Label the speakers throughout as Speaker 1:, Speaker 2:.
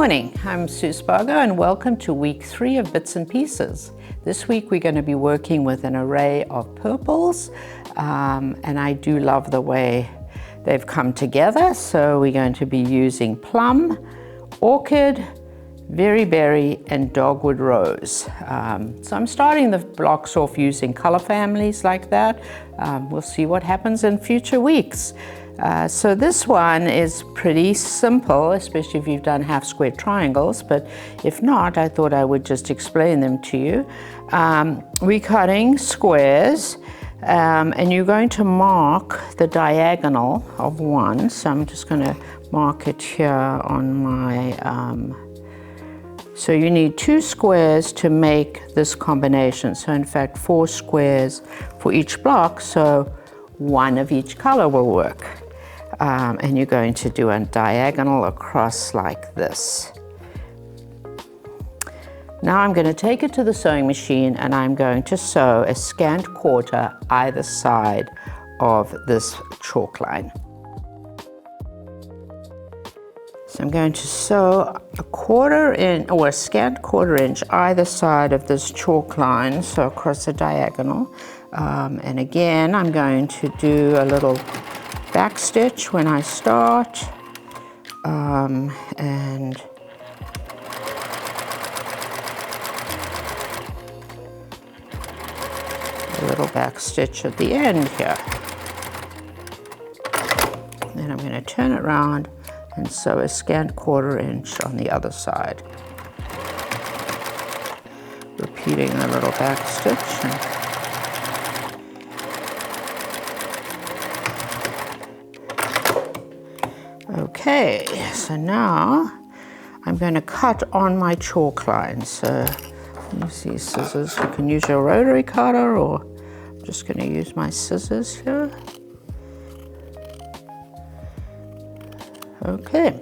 Speaker 1: morning, I'm Sue Spargo and welcome to week 3 of Bits and Pieces. This week we're going to be working with an array of purples and I do love the way they've come together. So we're going to be using plum, orchid, very berry and dogwood rose. So I'm starting the blocks off using color families like that. We'll see what happens in future weeks. So this one is pretty simple, especially if you've done half square triangles, but if not, I thought I would just explain them to you. We're cutting squares and you're going to mark the diagonal of one. So I'm just going to mark it here on my, so you need 2 squares to make this combination. So in fact, 4 squares for each block, so 1 of each color will work. And you're going to do a diagonal across like this. Now I'm going to take it to the sewing machine and I'm going to sew a scant quarter either side of this chalk line. So I'm going to sew a 1/4 inch or a scant 1/4 inch either side of this chalk line, so across the diagonal. And again, I'm going to do a little back stitch when I start, and a little back stitch at the end here. Then I'm going to turn it around and sew a scant 1/4 inch on the other side. Repeating the little back stitch. Okay, so now I'm going to cut on my chalk line. So you see scissors, you can use your rotary cutter or I'm just going to use my scissors here. Okay,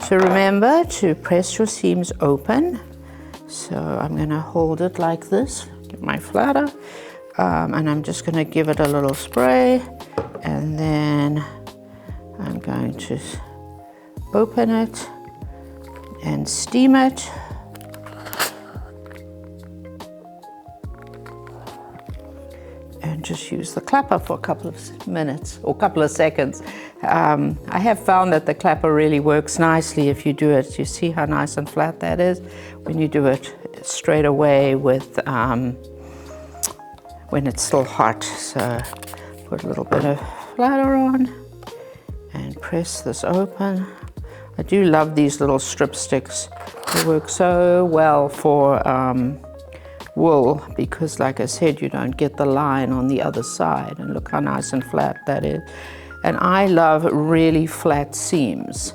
Speaker 1: so remember to press your seams open. So I'm going to hold it like this, get my flatter, and I'm just going to give it a little spray and then I'm going to open it and steam it. And just use the clapper for a couple of minutes or a couple of seconds. I have found that the clapper really works nicely if you do it. You see how nice and flat that is? When you do it straight away with, when it's still hot. So put a little bit of flatter on and press this open. I do love these little strip sticks. They work so well for wool because, like I said, you don't get the line on the other side. And look how nice and flat that is. And I love really flat seams,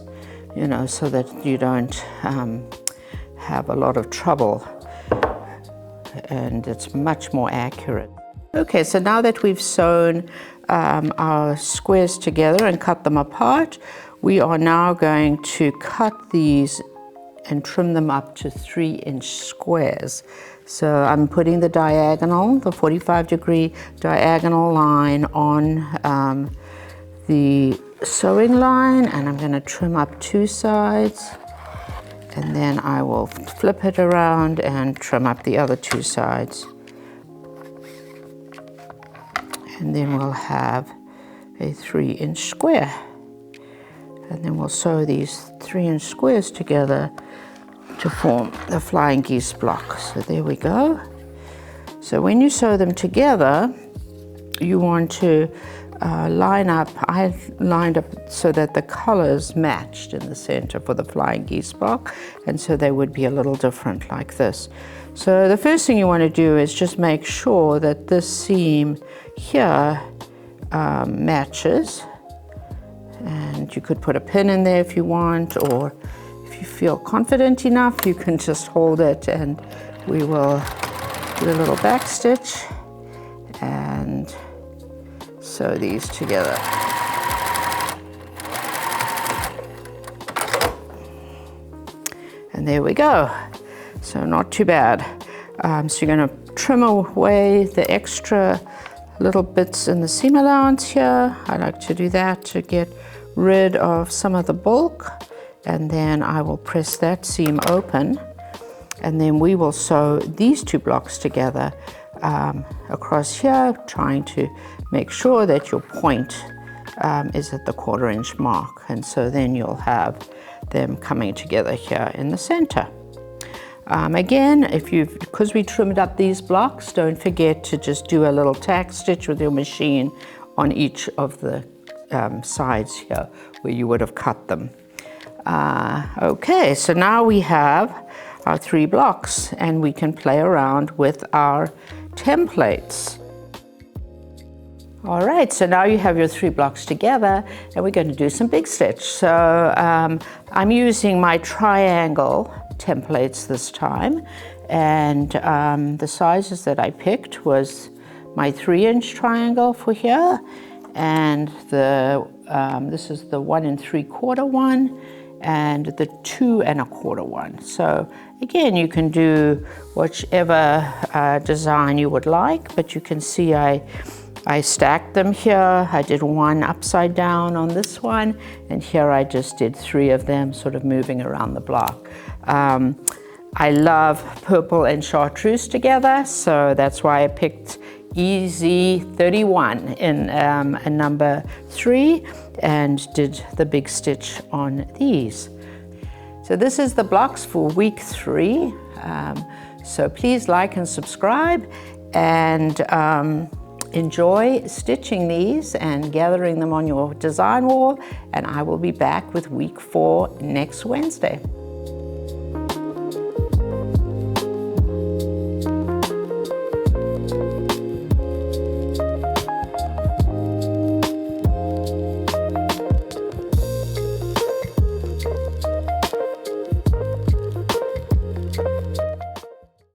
Speaker 1: you know, so that you don't have a lot of trouble and it's much more accurate. Okay, so now that we've sewn our squares together and cut them apart, we are now going to cut these and trim them up to 3-inch squares. So I'm putting the diagonal, the 45-degree diagonal line on the sewing line, and I'm going to trim up 2 sides, and then I will flip it around and trim up the other 2 sides. And then we'll have a 3-inch square. And then we'll sew these 3-inch squares together to form the flying geese block. So there we go. So when you sew them together, you want to line up. I lined up so that the colors matched in the center for the flying geese block, and so they would be a little different like this. So the first thing you want to do is just make sure that this seam here matches. And you could put a pin in there if you want, or if you feel confident enough, you can just hold it and we will do a little back stitch and sew these together. And there we go. So not too bad. So you're going to trim away the extra little bits in the seam allowance here. I like to do that to get rid of some of the bulk and then I will press that seam open, and then we will sew these 2 blocks together across here, trying to make sure that your point is at the 1/4 inch mark, and so then you'll have them coming together here in the center. Again, because we trimmed up these blocks, don't forget to just do a little tack stitch with your machine on each of the sides here where you would have cut them. Okay, so now we have our 3 blocks, and we can play around with our templates. All right, so now you have your 3 blocks together, and we're going to do some big stitch. So I'm using my triangle templates this time, and the sizes that I picked was my 3-inch triangle for here, and this is the 1 3/4 one, and the 2 1/4 one. So again, you can do whichever design you would like, but you can see I stacked them here. I did 1 upside down on this one, and here I just did 3 of them sort of moving around the block. I love purple and chartreuse together, so that's why I picked Easy 31 in a number 3 and did the big stitch on these. So this is the blocks for week 3. So please like and subscribe, and enjoy stitching these and gathering them on your design wall, and I will be back with week 4 next Wednesday.